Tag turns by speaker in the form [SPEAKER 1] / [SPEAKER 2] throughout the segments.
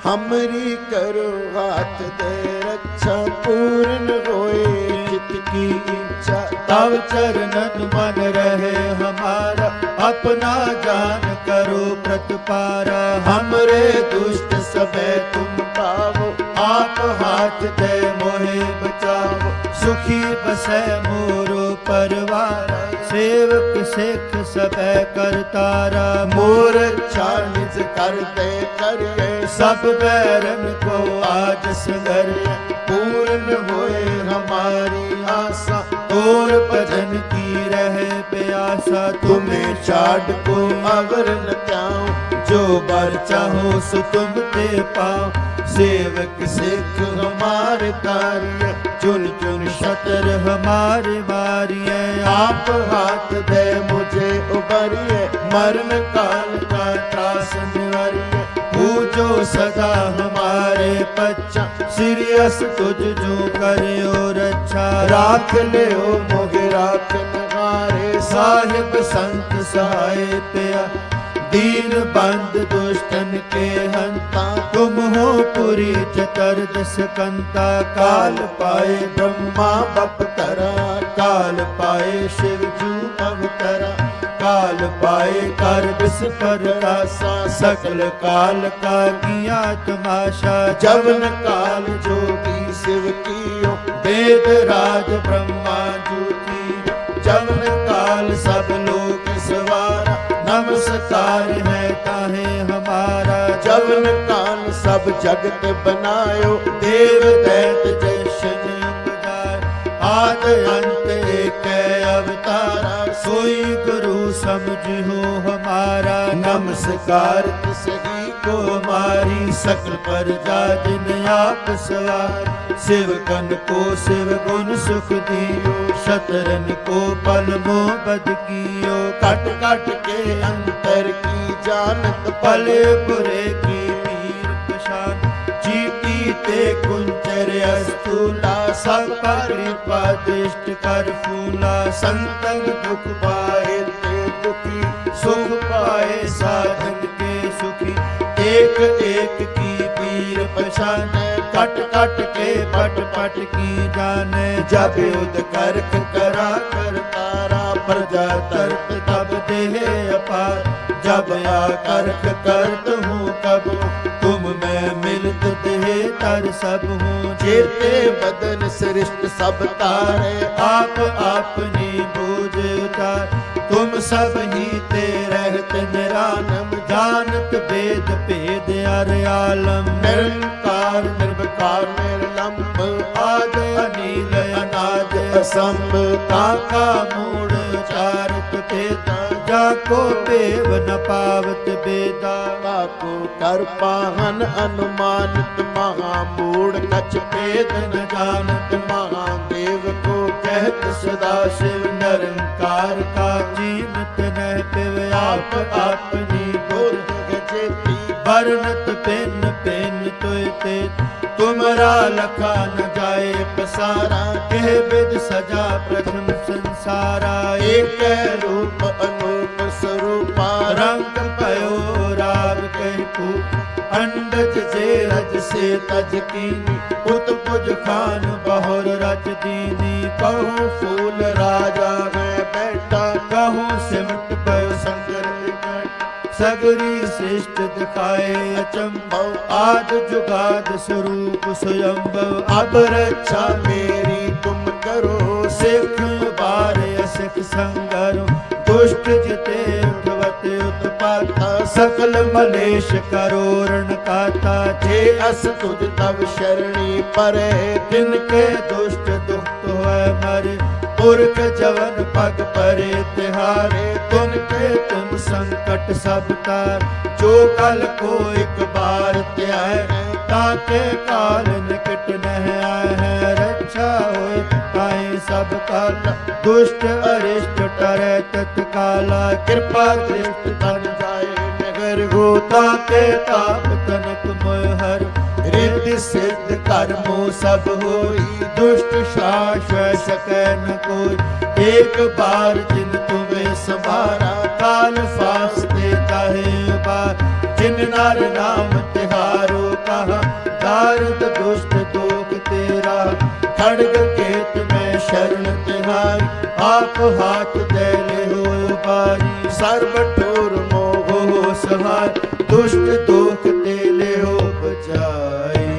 [SPEAKER 1] हमरी करो हाथ दे रक्षा, पूर्ण होए चित की इच्छा।
[SPEAKER 2] तव चरणन मन रहे हमारा, अपना जान करो प्रतिपारा।
[SPEAKER 1] हमरे दुष्ट सबे तुम पावो,
[SPEAKER 2] आप हाथ दे मोहे बचाओ। सुखी बसै मोरो परिवार, सेवक सिख सबे करतारा।
[SPEAKER 1] मोर निज करते करिए,
[SPEAKER 2] सब बैरन को आज संगरिए।
[SPEAKER 1] पूर्ण होए हमारी आशा,
[SPEAKER 2] और भजन की रहे प्यासा।
[SPEAKER 1] तुम्हें छाड़ को अवर न त्याऊं,
[SPEAKER 2] जो बर चाहो सो तुम ते पाओ।
[SPEAKER 1] सेवक सिख हमारे तारिय,
[SPEAKER 2] चुन चुन शतर हमारे मारिए।
[SPEAKER 1] आप हाथ दे मुझे उबरिए, मरण काल का त्रास निवारिए।
[SPEAKER 2] पूजो सदा हमारे बच्चा, सीरियस तुझ जो करियो रक्षा।
[SPEAKER 1] राख ले ओ मोहे राख नगारे,
[SPEAKER 2] साहिब संत सहाय पिया, दीन बंद दुष्टन के हंता। तुम हो पुरी चतुर्दश कंता। काल पाए
[SPEAKER 1] ब्रह्मा बपतरा,
[SPEAKER 2] काल पाए शिव जू अवतरा। काल पाए कर विस्पर रासा, सकल काल का किया तमाशा।
[SPEAKER 1] जवन काल जोगी शिव कियो,
[SPEAKER 2] वेद राज ब्रह्मा जूठी। जवन काल सब लोग सवारा, नमस्कार है ताहे हमारा।
[SPEAKER 1] जवन काल सब जगत बनायो,
[SPEAKER 2] देव दैत जैसन उपजार। आद अंत एक अवतारा, सोई गुरु समझो हमारा।
[SPEAKER 1] नमस्कार सही
[SPEAKER 2] को मारी, सकल प्रजा जिन आप सवार। सेवकन को शिव गुण सुख दियो, शतरन को पल मोह बद कियो।
[SPEAKER 1] कट कट के अंतर की जानत,
[SPEAKER 2] पले बुरे की वीर पशान। चीटी ते कुंचर अस्तूला, सब पर कृपा दृष्ट कर फूला।
[SPEAKER 1] संतन दुख पाए ते दुखी,
[SPEAKER 2] सुख पाए साधन के सुखी। एक एक की वीर पहचाने, कट कट के पट पट की जाने।
[SPEAKER 1] जब युद्ध करक करा कर तारा,
[SPEAKER 2] प्रजा तर्क तब देह अपार। जब आ करक करत हूँ कब, तुम मैं मिलत देह तर सब हूँ।
[SPEAKER 1] जेते बदन सृष्ट सब तारे,
[SPEAKER 2] आप अपनी बूझ उतार। तुम सब ही ते रहत निरालम, जानत वेद भेद अर आलम।
[SPEAKER 1] निरंकार निर्विकार निर्लंब,
[SPEAKER 2] आद अनिल अनाद
[SPEAKER 1] असंभ।
[SPEAKER 2] ताका मूढ़ चारत भेदा, जाको पेव न पावत बेदा।
[SPEAKER 1] काको कर पाहन अनुमानित, महामूढ़ कछ भेद न जानत। महादेव को कहत
[SPEAKER 2] सदा शिव निरंकार का जीनत न पिव। आप अपनी बुद्ध
[SPEAKER 1] जेती,
[SPEAKER 2] बरनत पिन पिन तुय ते। तुमरा लखा न जाए पसारा, कह विद सजा प्रथम संसारा।
[SPEAKER 1] एक रूप अनूप स्वरूपा,
[SPEAKER 2] रंग पयो राव कह पूप। अंडज जे रज से तज कीनी, पुत पुज खान बहुर रज दीनी।
[SPEAKER 1] कहूँ फूल राजा में बैठा,
[SPEAKER 2] कहूँ सिमट पयो
[SPEAKER 1] शंकर
[SPEAKER 2] सगरी श्रेष्ठ दिखाए अचंभव। आद जुगाद स्वरूप स्वयंभव।
[SPEAKER 1] अब रक्षा मेरी तुम करो,
[SPEAKER 2] सिख बार सिख संगरो। दुष्ट जिते उठवत उत्पाता, सकल मलेश करो रण काता।
[SPEAKER 1] जे अस तुझ तब शरणी परे,
[SPEAKER 2] तिनके दुष्ट दुख होय मरे। पुरख जवन पग परे तिहारे, तुनके तुम संकट सब तार। जो कल को एक बार त्याय, ताके काल निकट नह आए हैं। रक्षा होय ताहि सब काल, दुष्ट अरिष्ट टरै तत्काला। कृपा दृष्ट बन जाए नगर हो, ताके ताप तनक मोह हर। रिद्धि सिद्ध कर्मो सब होई, दुष्ट शाश्व सकै न कोई। एक बार जिन तुम्हें संभारा, काल फास देता है बार। जिन नर नाम तिहारो कहा दारुद दुष्ट दोख तेरा खड़ग केत में शरण तिहारी आप हाथ दे ले हो बारी
[SPEAKER 1] सर्व ठोर मोह
[SPEAKER 2] हो सहाय दुष्ट दोख ते ले हो बचाई।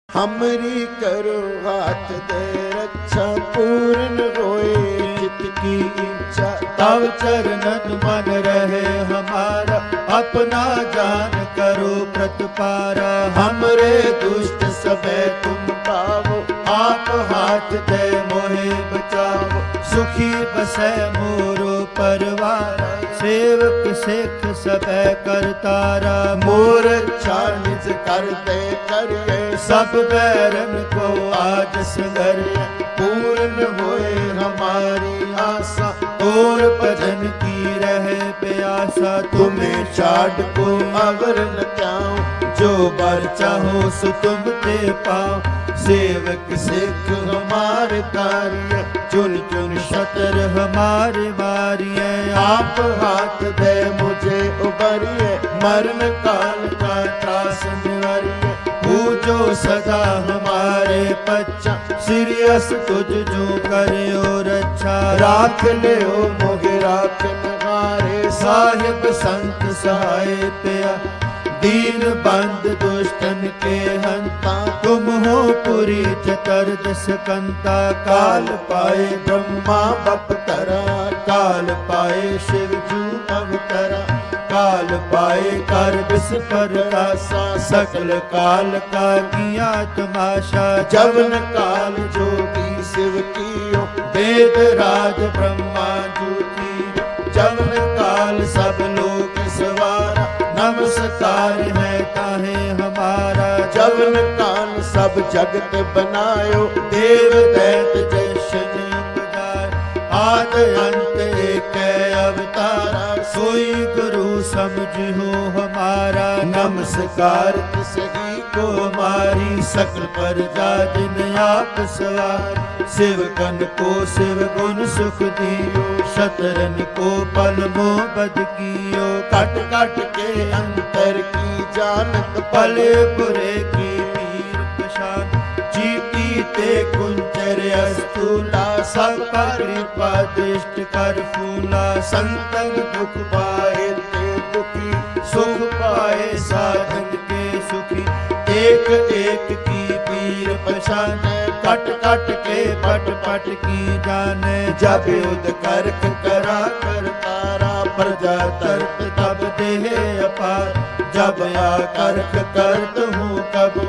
[SPEAKER 1] हमरी करो हाथ दे रक्षा पूर्ण होए चित की इच्छा
[SPEAKER 2] तव चरणन मन रहे हमारा अपना जान करो प्रतिपारा हमरे दुष्ट सबे तुम पावो आप हाथ दे मोहे बचाओ सुखी बसै मोरो परिवार सेवक सिख सबे करतारा
[SPEAKER 1] मोर चानिज करते करिए
[SPEAKER 2] सब बैरन को आज संगरिए
[SPEAKER 1] पूर्ण होए हमारी आशा
[SPEAKER 2] और भजन की रहे प्यासा
[SPEAKER 1] तुम्हें छाड़ को अवर न चाहूं
[SPEAKER 2] जो बर चाहो सो तुम ते पाओ सेवक
[SPEAKER 1] सिख हमारे कार्य
[SPEAKER 2] चुन चुन शतर हमारे मारिए
[SPEAKER 1] आप हाथ दे मुझे उबरिए मरण काल का त्रास निवारिए
[SPEAKER 2] पूजो सदा हमारे बच्चा सीरियस तुझ जो करियो रक्षा
[SPEAKER 1] राख ले ओ मोगे राख नगारे
[SPEAKER 2] साहिब संत सहाय पिया दीन बंद दुष्टन के हंता तुम हो पुरी चतुर्दश कंता काल पाए
[SPEAKER 1] ब्रह्मा बपतरा
[SPEAKER 2] काल पाए शिव जू अवतरा काल पाए कर विष पर कासा सकल काल का किया तमाशा
[SPEAKER 1] जवन काल जोगी शिव कियो
[SPEAKER 2] वेद राज ब्रह्मा जूठी जवन काल सब लोग सवारा नमस्कार है ताहे हमारा
[SPEAKER 1] जवन काल सब जगत बनायो
[SPEAKER 2] देव दैत जैसन बजाय आद अंत एक अवतारा सोई गुरु समझो हमारा
[SPEAKER 1] नमस्कार सही
[SPEAKER 2] को मारी सकल प्रजा जिन आप सवार शिवकन को शिव गुण सुख दियो शतरन को पल मोह बद कियो
[SPEAKER 1] कट कट के अंतर की जानत
[SPEAKER 2] पले बुरे की वीर पशान चीटी ते कुंचर अस्तूला सब पर कृपा दृष्ट कर फूला
[SPEAKER 1] संतन दुख पाए ते दुखी
[SPEAKER 2] सुख पाए साधन के सुखी एक एक की वीर पहचान कट कट के पट पट की जाने
[SPEAKER 1] जब युद्ध करक करा कर तारा प्रजा
[SPEAKER 2] तरत तब देह अपार जब आ करक करत हूँ कब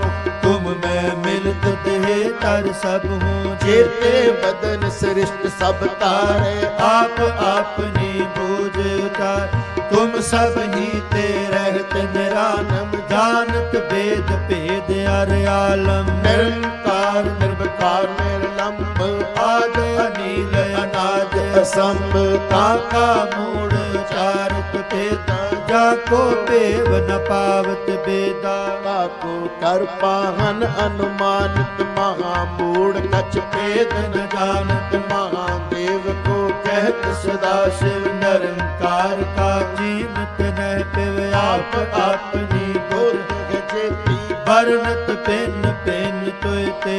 [SPEAKER 2] तुम मैं मिलत देह तर सब हूँ
[SPEAKER 1] जेते बदन श्रेष्ठ सब तारे
[SPEAKER 2] आप अपनी बोझ उतार तुम सब ही ते रहत निरानम जानत वेद भेद अर आलम
[SPEAKER 1] निरंकार निर्विकार निर्लंब
[SPEAKER 2] आद अनिल अनाद
[SPEAKER 1] असंभ
[SPEAKER 2] ताका मूढ़ चारत पेता जाको पेव न पावत बेदा
[SPEAKER 1] काको कर पाहन अनुमानित महामूढ़ कछ भेद न जानत महादेव को कहत
[SPEAKER 2] सदा शिव निरंकार का जीवत न पिव आप अपनी बुद्ध
[SPEAKER 1] जेती
[SPEAKER 2] बरनत पेन पेन तुते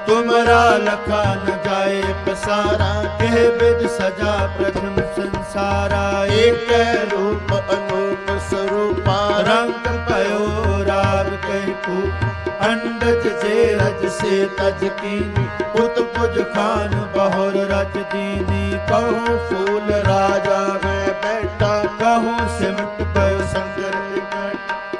[SPEAKER 2] तुमरा लखा न जाए पसारा कह विद सजा प्रथम संसारा
[SPEAKER 1] एक रूप अनूप स्वरूपा
[SPEAKER 2] रंग पयो राव कह को अंडज जे रज से तज कीनी पुत पुज खान बहुर रच दीनी
[SPEAKER 1] कहूँ फूल राजा में बैठा
[SPEAKER 2] कहूँ सिमट पयो
[SPEAKER 1] संगर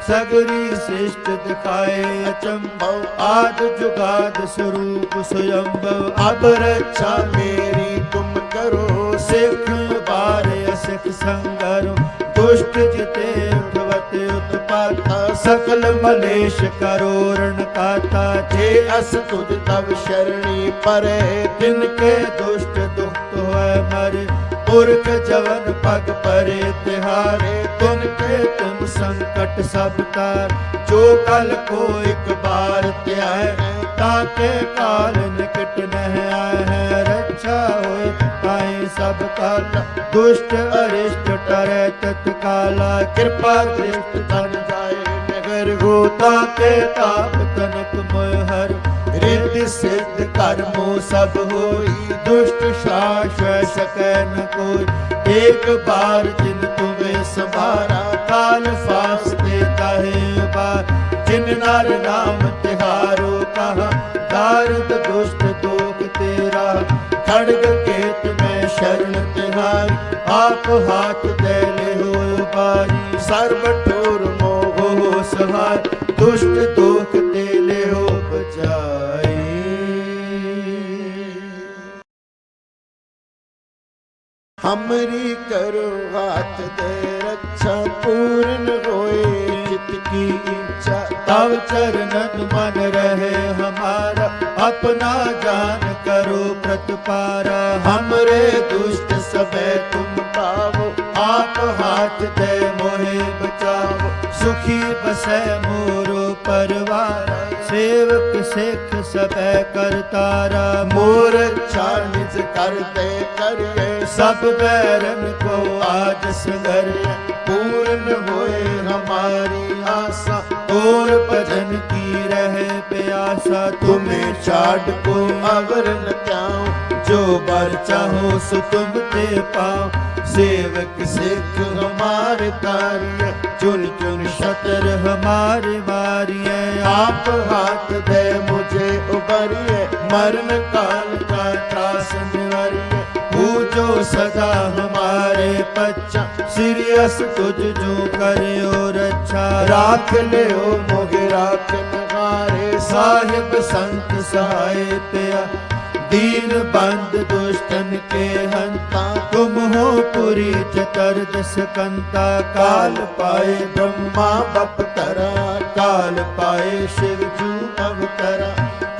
[SPEAKER 2] सगरी श्रेष्ठ दिखाए अचंभव आद जुगाद स्वरूप स्वयंभव
[SPEAKER 1] अब रक्षा मेरी तुम करो
[SPEAKER 2] सिख बार सिख संगरो दुष्ट जिते उठवत उत्पाता सकल मलेश करो रण काता
[SPEAKER 1] जे अस तुझ तब शरणी परे
[SPEAKER 2] तिनके दुष्ट दुख है मरे पुरख जवन पग परे तिहारे तुनके तुम संकट सब तार जो कल को एक बार त्याय ताके काल निकट नह आए हैं। रक्षा होए ताहि सब काला, दुष्ट अरिष्ट टरै तत्काला। कृपा दृष्ट बन जाए नगर हो, ताके ताप तनक मोह हर। रिद्धि सिद्ध कर्मो सब होई, दुष्ट शास सकै न कोई। एक बार जिन तुम्हें संभारा, काल फासते ताहे बार। जिन नर नाम तिहारो कहा, दारुद दुष्ट दोख तेरा। खड़ग केत में शरण तिहारी, आप हाथ दे ले हो बारी। सर्व ठोर मोह हो सहाय, दुष्ट दोख ते ले हो बचाई।
[SPEAKER 1] हमरी करो हाथ दे रक्षा, पूर्ण होए चित की इच्छा।
[SPEAKER 2] तव चरणन मन रहे हमारा, अपना जान करो प्रतिपारा। हमरे दुष्ट सबे तुम पावो, आप हाथ दे मोहे बचाओ। सुखी बसै मोरो परिवार, सेवक सिख सबे करतारा।
[SPEAKER 1] मोर इच्छा निज करते करिए,
[SPEAKER 2] सब बैरन को आज संगरिए।
[SPEAKER 1] पूर्ण होए हमारी आशा,
[SPEAKER 2] और भजन की रहे प्यासा।
[SPEAKER 1] तुम्हें छाड़ को अवर न त्याऊं,
[SPEAKER 2] जो बर चाहो सो तुम ते पाओ। सेवक
[SPEAKER 1] सिख हमारे तारिय,
[SPEAKER 2] चुन चुन शतर हमारे मारिए।
[SPEAKER 1] आप हाथ दे मुझे उबरिए, मरण काल का त्रास निवारिए।
[SPEAKER 2] पूजो सदा हमारे बच्चा, सीरियस तुझ जो करियो रक्षा।
[SPEAKER 1] राख ले ओ मोहे राख नगारे,
[SPEAKER 2] साहिब संत सहाय पिया। दीन बंद दुष्टन के हंता, तुम हो पुरी चतुर्दश कंता। काल पाए ब्रह्मा बपतरा, काल पाए शिव जू अवतरा।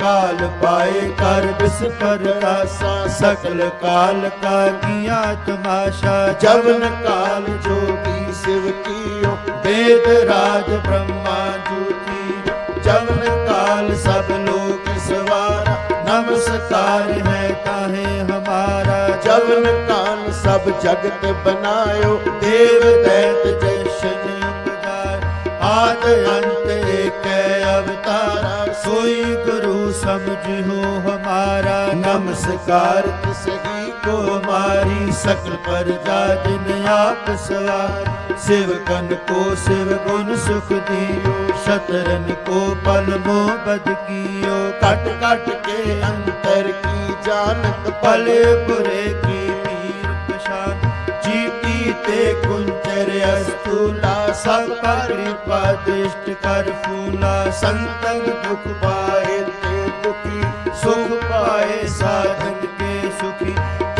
[SPEAKER 2] काल पाए कर विस्पर कासा, सकल काल का किया तमाशा। जवन काल जोगी शिव कियो, वेद राज ब्रह्मा जूठी। जवन काल सब लोग सवारा, नमस्कार है ताहे हमारा।
[SPEAKER 1] जवन काल सब जगत बनायो,
[SPEAKER 2] देव दैत जैसन उपजार। आद अंत एक अवतारा, सोई गुरु समझो हमारा। नमस्कार सही को हमारी, सकल प्रजा जिन आप सवार। सेवकन को शिव गुण सुख दियो, शतरन को पल मोह बद कियो। कट कट के अंतर की जानत, पले बुरे की वीर पशान। चीटी ते कुंचर अस्तूला, सब पर कृपा दृष्ट कर फूला। संतन दुख पाए ते दुखी, सुख पाए साधन के सुखी।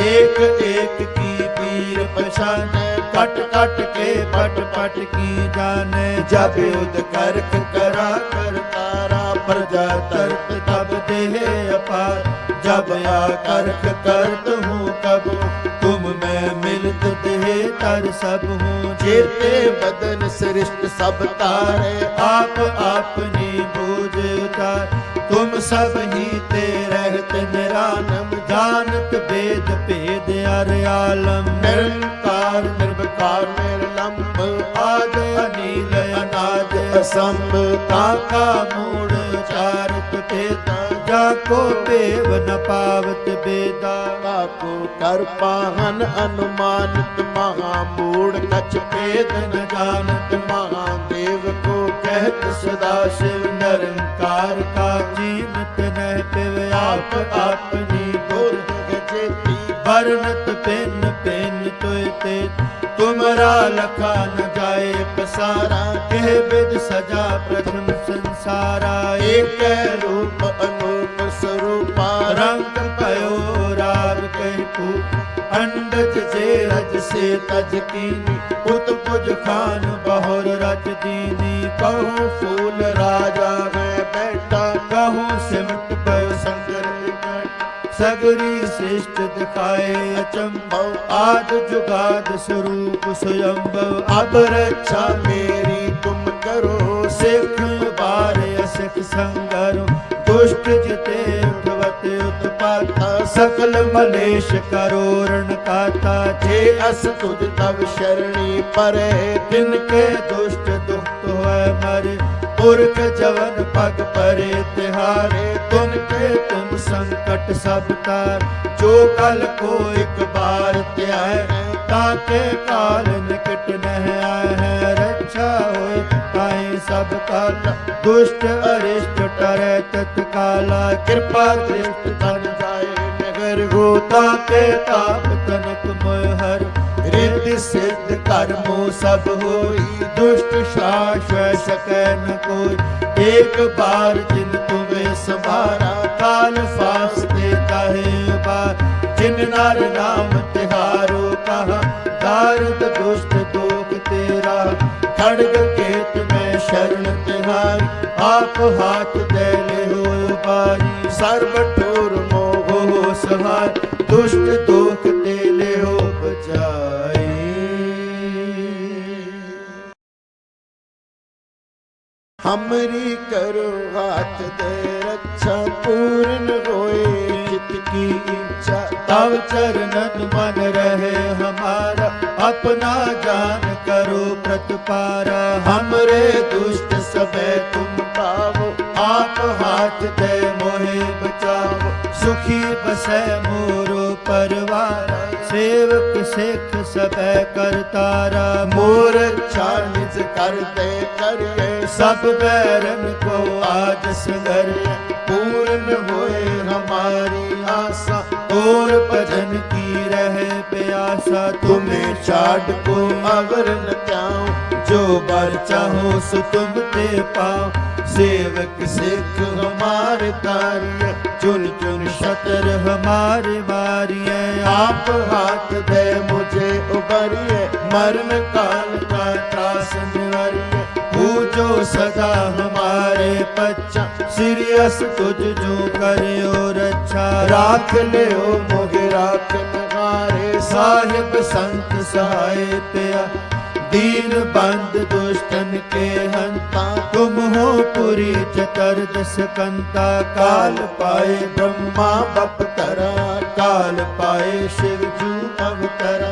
[SPEAKER 2] एक एक की वीर पहचान, कट कट के पट पट की जाने। जब युद्ध करक करा कर तारा, प्रजा तरत तब देह अपार। जब आ करक करत हूँ कब, तुम मैं मिलत देह तर सब हूँ।
[SPEAKER 1] जेते बदन सृष्ट सब तारे,
[SPEAKER 2] आप अपनी बूझ उतार। तुम सब ही ते रहत निरानम, जानत वेद भेद अर आलम।
[SPEAKER 1] निरंकार निर्विकार निर्लंब,
[SPEAKER 2] आद अनिल अनाद
[SPEAKER 1] असंभ।
[SPEAKER 2] ताका मूढ़ चारत पेता, जाको देव न पावत बेदा।
[SPEAKER 1] काको कर पाहन अनुमानित, महामूढ़ कछ भेद न जानत। महादेव को
[SPEAKER 2] कहत सदा शिव निरंकार का, जीनत न पिव आप अपनी बुद्ध
[SPEAKER 1] जेती।
[SPEAKER 2] बरनत पिन पिन तुय ते। तुमरा लखा न जाए पसारा, कह विद सजा प्रथम संसारा। एक
[SPEAKER 1] रूप अनूप स्वरूपा,
[SPEAKER 2] रंग पयो राग कहू। अंडज जे रज से तज कीनी, पुत पुज खान बहुर रच दीनी। कहूँ फूल राजा में बैठा, कहूँ सिमट पयो संगर निकट। सगरी श्रेष्ठ दिखाए अचंभव, आद जुगाद स्वरूप स्वयंभव।
[SPEAKER 1] अब रक्षा मेरी तुम करो,
[SPEAKER 2] सिख बार सिख संगरो। दुष्ट जिते उठवत उत्पात सकल मलेश करोरण काता
[SPEAKER 1] जे अस तुझ तव शरणी परे
[SPEAKER 2] तिनके दुष्ट दुख होय मरे पुरख जवन पग परे तिहारे तुमके तुम संकट सब तार जो कल को एक बार त्याय ताके काल निकट नह आए है रक्षा होय ताहि सब काल दुष्ट अरिष्ट टरै तत्काला कृपा दृष्ट तन जाए नगर होता के ताप तनक मोय हर रिद्धि सिद्ध कर्मो सब होई दुष्ट शाश्व सकै न कोई एक बार जिन तुम्हें संभारा काल फासते ताहे बार जिन नर नाम तिहारो कहा दारुद दुष्ट दोख तेरा खड़ग केत में शरण तिहारी आप हाथ दे ले हो बारी सर्व ठोर मोह हो सहार दुष्ट दोख दे ले हो बचाई।
[SPEAKER 1] हमरी करो हाथ दे रक्षा पूर्ण होए चित की इच्छा
[SPEAKER 2] तव चरणन मन रहे हमारा अपना जान करो प्रतिपारा हमरे दुष्ट सबे तुम पावो आप हाथ दे मोहे बचाओ सुखी बसै मोरो परिवार सेवक सिख सबे करतारा
[SPEAKER 1] मोर चानिज करते करिए
[SPEAKER 2] सब बैरन को आज सगर
[SPEAKER 1] पूर्ण होए हमारी आशा
[SPEAKER 2] और भजन की रहे प्यासा
[SPEAKER 1] तुम्हें छाड़ को अवर न चाहूं
[SPEAKER 2] जो बर चाहो सो तुम ते पाओ सेवक सिख हमारे तारिय चुन चुन शतर हमारे मारिय
[SPEAKER 1] आप हाथ दे मुझे उबरिए मरण काल का त्रास निवारिए
[SPEAKER 2] पूजो सदा हमारे बच्चा सीरियस तुझ जो करियो रक्षा
[SPEAKER 1] राख ले ओ मोहे राख नगारे
[SPEAKER 2] साहिब संत सहाय पिया दीन बंद दुष्टन के हंता तुम हो पुरी चतुर्दश कंता काल पाए ब्रह्मा बपतरा काल पाए शिव जू अवतरा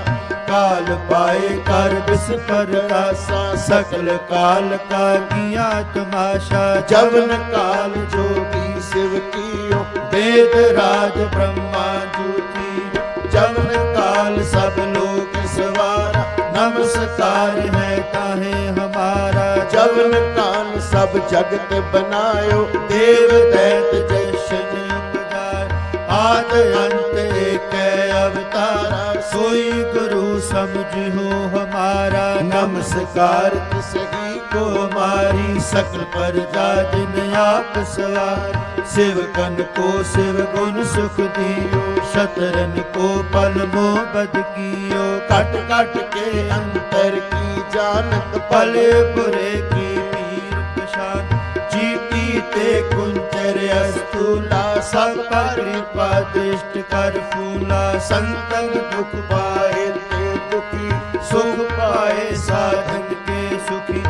[SPEAKER 2] काल पाए कर विस्पर रासा सकल काल का किया तमाशा जवन काल जोगी शिव कियो वेद राज ब्रह्मा जूठी जवन काल सब लोग सवारा नमस्कार है ताहे हमारा
[SPEAKER 1] जवन काल सब जगत बनायो
[SPEAKER 2] देव दैत जैसन उपजार आद अंत एक अवतारा सोई गुरु समझो हमारा नमस्कार सही को हमारी सकल प्रजा जिन आप सवार शिवकन को शिव गुण सुख दियो शतरन को पल मोह बद कियो कट कट के अंतर की जानत पले बुरे की वीर पशान जीती ते कुंचर अस्तूला सब पर कृपा दृष्ट कर फूला संतन दुख पाए ते दुखी सुख पाए साधन के सुखी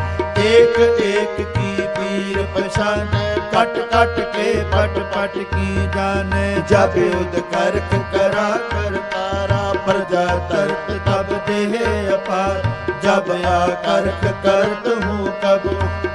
[SPEAKER 2] एक एक की वीर पशान कट कट के पट पट की जाने जब युद्ध करक करा कर तारा प्रजा तरत तब देह अपार जब आ करक करत हूँ कब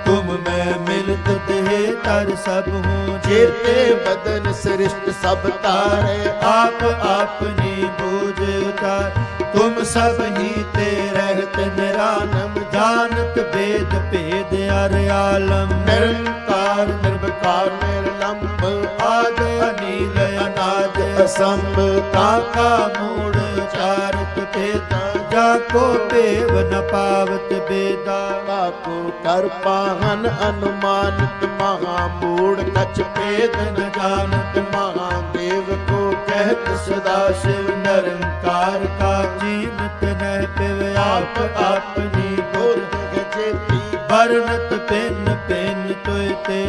[SPEAKER 2] तुम मैं मिलत देह तर सब हूँ
[SPEAKER 1] जेते बदन सृष्ट सब तारे
[SPEAKER 2] आप अपनी बूझ उतार तुम सब ही ते रहत निरानम जानत वेद भेद अर आलम
[SPEAKER 1] निरंकार निर्विकार निर्लंब
[SPEAKER 2] आद अनिल अनाद असंभ ताका मूढ़ चारत पेता जाको देव न पावत बेदा
[SPEAKER 1] काको कर पाहन अनुमानित महामूढ़ कछ भेद न जानत महादेव को
[SPEAKER 2] कहत सदा शिव निरंकार का जीनत न पिव आप अपनी बुद्ध
[SPEAKER 1] जेती
[SPEAKER 2] बरनत पेन पेन तुयते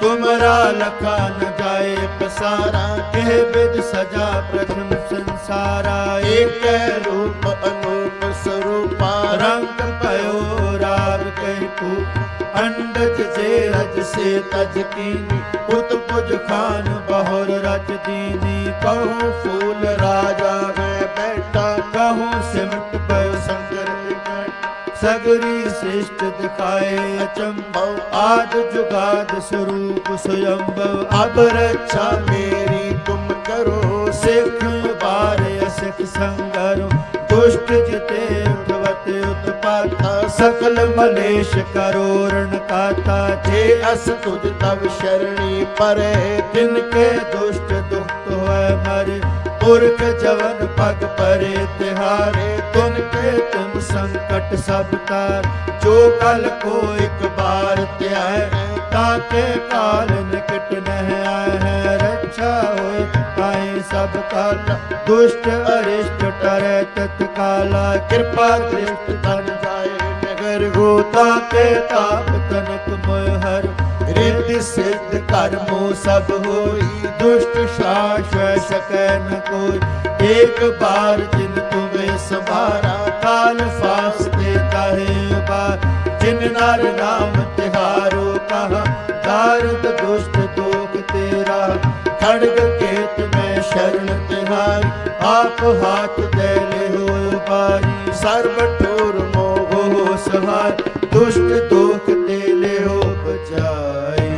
[SPEAKER 2] तुमरा लखा न जाए पसारा कह विद सजा प्रथम संसारा
[SPEAKER 1] एक रूप अनूप स्वरूपा
[SPEAKER 2] रंग पयो राग कह अंडज जे रज से तज कीनी, पुत पुज खान बहुर रच दीनी।
[SPEAKER 1] कहूँ फूल राजा मैं बैठा,
[SPEAKER 2] कहूँ सिमट पयो
[SPEAKER 1] संगर विकट।
[SPEAKER 2] सगरी सृष्ट दिखाए अचंभव, आद जुगाद स्वरूप स्वयंभव।
[SPEAKER 1] अब रक्षा मेरी तुम करो,
[SPEAKER 2] सिख बार सिख संगरो। दुष्ट जिते उठवत उत्पाता, सकल मलेश करोरण काता।
[SPEAKER 1] जे अस तुझ तब शरणी परे,
[SPEAKER 2] तिनके दुष्ट दुख होय मरे। पुरख जवन पग परे तिहारे, तुनके तुम संकट सब तार। जो कल को एक बार त्याय, ताके काल निकट नह आए हैं। रक्षा होय ताहि सब काल, दुष्ट अरिष्ट टरै तत्काला। कृपा दृष्ट तन जाए नगर हो, ताके ताप तनक मोह हर। रिद्धि सिद्ध कर्मो सब होई, दुष्ट शास सकै न कोई। एक बार जिन तुम्हें संभारा, काल फासते काहे बार। जिन नर नाम तिहारो कहा, दारुद दुष्ट दोख तेरा। खड़ग केत में शरण तिहारी, आप हाथ दे ले हो बारी। सर्व ठोर मोह हो सहाय, दुष्ट दोख ते ले हो बचाई।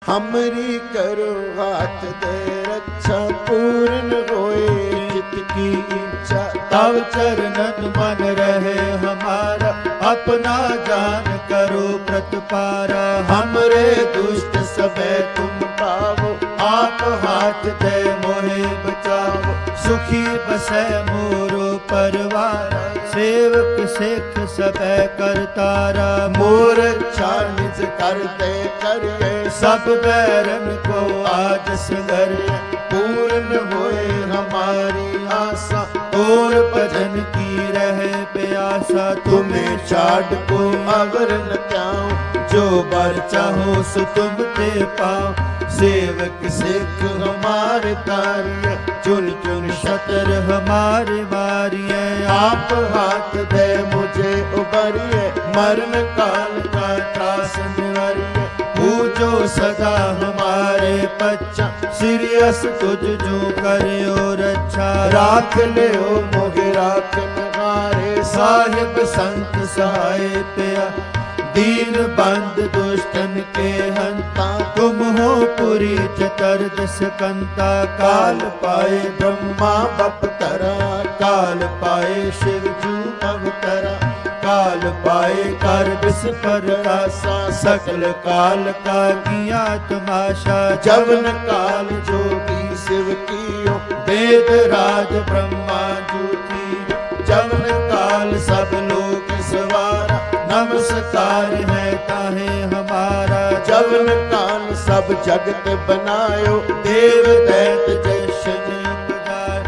[SPEAKER 1] हमरी करो हाथ दे रक्षा, पूर्ण होए चित की इच्छा।
[SPEAKER 2] तव चरणन मन रहे हमारा, अपना जान करो प्रतिपारा।
[SPEAKER 1] हमरे दुष्ट सबे तुम पावो,
[SPEAKER 2] आप हाथ दे मोहे बचाओ। सुखी बसै मोरो परिवार, सेवक सिख सबे करतारा।
[SPEAKER 1] मोर इच्छा निज करते करिए,
[SPEAKER 2] सब बैरन को आज संगरिए।
[SPEAKER 1] पूर्ण होए हमारी आशा,
[SPEAKER 2] और भजन की रहे प्यासा।
[SPEAKER 1] तुम्हें छाड़ को अवर न त्याऊं,
[SPEAKER 2] जो बर चाहो सो तुम ते पाओ। सेवक
[SPEAKER 1] सिख हमारे तारिय,
[SPEAKER 2] चुन चुन शतर हमारे मारिए।
[SPEAKER 1] आप हाथ दे मुझे उबरिए, मरण काल का त्रास निवारिए।
[SPEAKER 2] पूजो सदा हमारे बच्चा, सिरियस तुझ जो करियो रक्षा।
[SPEAKER 1] राख ले ओ मोहे राख नगारे,
[SPEAKER 2] साहिब संत सहाय पिया। दीन बंद दुष्टन के हंता, तुम हो पुरी चतुर्दश कंता। काल पाए ब्रह्मा बपतरा, काल पाए शिव जू अवतरा। काल पाए कर विष प्रकाशा, सकल काल का किया तमाशा। जवन काल जोगी शिव कियो, वेद राज ब्रह्मा जूठी। जवन काल सब लोग सवारा, नमस्कार है ताहे हमारा।
[SPEAKER 1] जवन काल सब जगत बनायो,
[SPEAKER 2] देव दैत जैसन बजाय।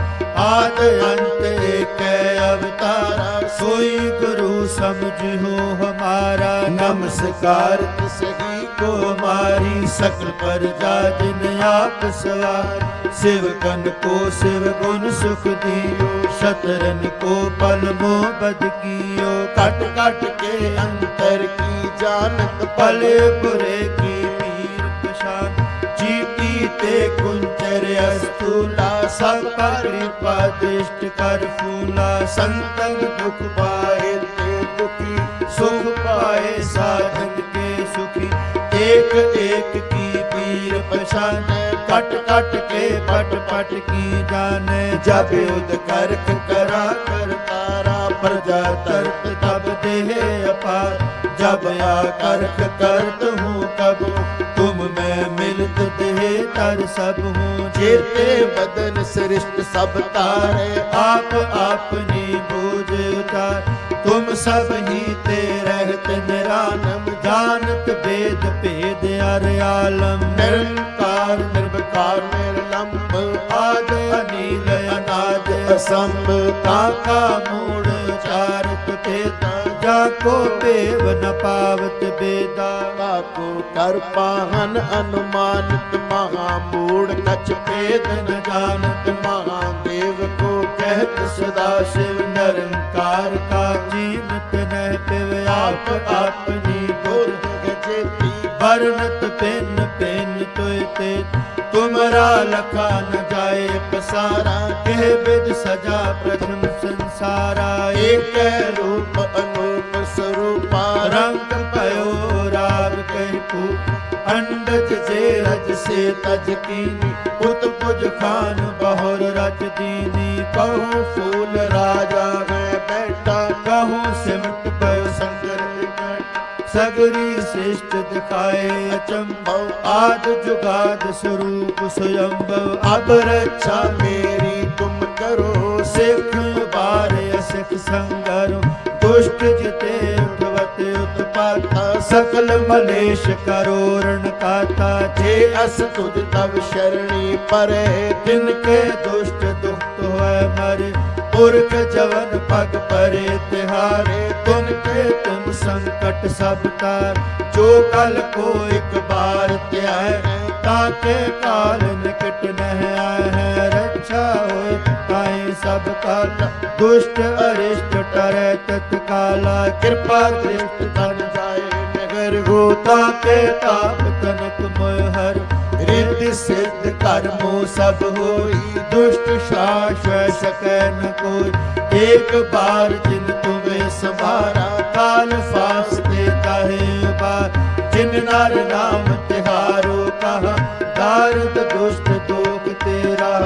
[SPEAKER 2] आद अंत एक अवतारा, सोई गुरु समझो हमारा। नमस्कार सही को हमारी, सकल प्रजा जिन आप सवार। शिवकन को शिव गुण सुख दियो, शतरन को पल मोह बद कियो। कट कट के अंतर की जानत, पले बुरे की वीर पशान। चीटी ते कुंचर अस्तूला, सब पर कृपा दृष्ट कर फूला। संतन दुख पाए ते दुखी, सुख पाए साधन के सुखी। एक एक की वीर पहचान, कट कट के पट पट की जाने। जब युद्ध करक करा कर तारा, प्रजा तरत तब देह अपार। जब या करक करत हूँ कब, तुम मैं मिलत देह तर सब हूँ।
[SPEAKER 1] जेते बदन सृष्ट सब तारे,
[SPEAKER 2] आप अपनी बोझ उतार। तुम सब ही ते रहत निरालम, जानत वेद भेद अर आलम।
[SPEAKER 1] निरंकार निर्विकार निर्लंब,
[SPEAKER 2] आद अनिल अनाद
[SPEAKER 1] असंभ।
[SPEAKER 2] ताका मूढ़ चारत तेता, जाको पेव न पावत बेदा।
[SPEAKER 1] काको कर पाहन अनुमानित, महामूढ़ कछ भेद
[SPEAKER 2] न जानत
[SPEAKER 1] महादेव को
[SPEAKER 2] कहत सदा शिव निरंकार। ਆਪਣੀ ਬੁੱਧ
[SPEAKER 1] ਗਜੇਤੀ
[SPEAKER 2] ਬਰਨਤ ਪਿੰਨ ਪਿੰਨ ਤੋਇ ਤੇ ਤੁਮਰਾ ਲਖਾ ਨ ਜਾਏ ਪਸਾਰਾ ਇਹ ਬਿਦ ਸਜਾ ਪ੍ਰਥਮ ਸੰਸਾਰਾ
[SPEAKER 1] ਏਕ ਰੂਪ ਅਨੂਪ ਸਰੂਪਾ
[SPEAKER 2] ਰੰਗ ਪਇਓ ਰਾਗ ਕਹਿ ਕੂ ਅੰਡਜ ਜੇ ਰਜ ਸੇ ਤਜ ਕੀਨੀ ਉਤ ਪੁਜ ਖਾਨ ਬਹੁਰ ਰਚ ਦੀਨੀ
[SPEAKER 1] ਕਹੂੰ ਫੂਲ ਰਾਜਾ ਮੈਂ ਬੈਠਾ
[SPEAKER 2] ਕਹੂੰ ਸਿਮਟ ਪਇਓ
[SPEAKER 1] ਸੰਗਰ ਨਿਕਟ
[SPEAKER 2] ਸਗਰੀ ਸ੍ਰਿਸ਼ਟ ਦਿਖਾਏ ਅਚੰਭਵ ਆਦ ਜੁਗਾਦ ਸਰੂਪ ਸੁਯੰਭਵ
[SPEAKER 1] ਅਬ ਰੱਛਾ ਮੇਰੀ ਤੁਮ ਕਰੋ
[SPEAKER 2] ਸਿੱਖ ਬਾਰੇ ਸਿੱਖ ਸੰਗਰੋ ਦੁਸ਼ਟ ਜਿਤੇ ਉਠਵਤ ਉਤਪਾਤਾ ਸਕਲ ਮਲੇਸ਼ ਕਰੋ ਰਣ ਕਾਤਾ
[SPEAKER 1] ਜੇ ਅਸ ਤੁਧ ਤਵ ਸ਼ਰਣੀ ਪਰੇ
[SPEAKER 2] ਤਿਨ ਕੇ ਦੁਸ਼ਟ ਦੁਖਤ ਹੋਇ ਮਰੇ ਪੁਰਖ ਜਵਨ ਪਗ ਪਰੇ ਤਿਹਾਰੇ ਤੁਨ ਕੇ ਤੁਮ ਸੰਕਟ ਸਭ ਤਾਰ ਜੋ ਕਲ ਕੋ ਇੱਕ ਬਾਰ ਧਿਆਏ ਤਾਕੇ ਕਾਲ ਨਿਕਟ ਨਹਿ ਆਏ ਹੈ ਰੱਛਾ ਹੋਇ ਤਾਈ ਸਭ ਕਾਲ ਦੁਸ਼ਟ ਅਰਿਸ਼ਟ ਟਰੈ ਤਤਕਾਲਾ ਕਿਰਪਾ ਦ੍ਰਿਸ਼ਟ ਤਨ
[SPEAKER 1] ਜਾਏ ਨਗਰ ਹੋ
[SPEAKER 2] ਤਾਕੇ ਤਾਪ ਤਨਕ ਮੋਇ ਹਰ ਰਿੱਧ ਸਿੱਧ ਕਰਮੋ ਸਭ ਹੋਈ ਦੁਸ਼ਟ ਸ਼ਾਸ ਸਕੈ ਨ ਕੋਈ ਏਕ ਬਾਰ ਜਿਨ ਤੁਮੇ ਸੰਭਾਰਾ ਕਾਲ ਫਾਸਤੇ ਕਾਹੇ ਬਾਰ ਜਿਨ ਨਰ ਨਾਮ ਤਿਹਾਰੋ ਕਹਾ ਦਾਰਦ ਦੁਸ਼ਟ ਦੋਖ ਤੇਰਾ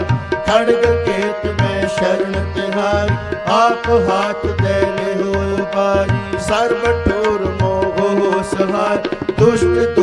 [SPEAKER 2] ਖੜਗ ਕੇਤ ਮੈਂ ਸ਼ਰਨ ਤਿਹਾਰੀ ਆਪ ਹਾਥ ਦੇ ਲਿਓ ਬਾਰੀ
[SPEAKER 1] ਸਰਬ ਠੋਰ ਮੋਹ
[SPEAKER 2] ਹੋ ਸਹਾਰ ਦੁਸ਼ਟ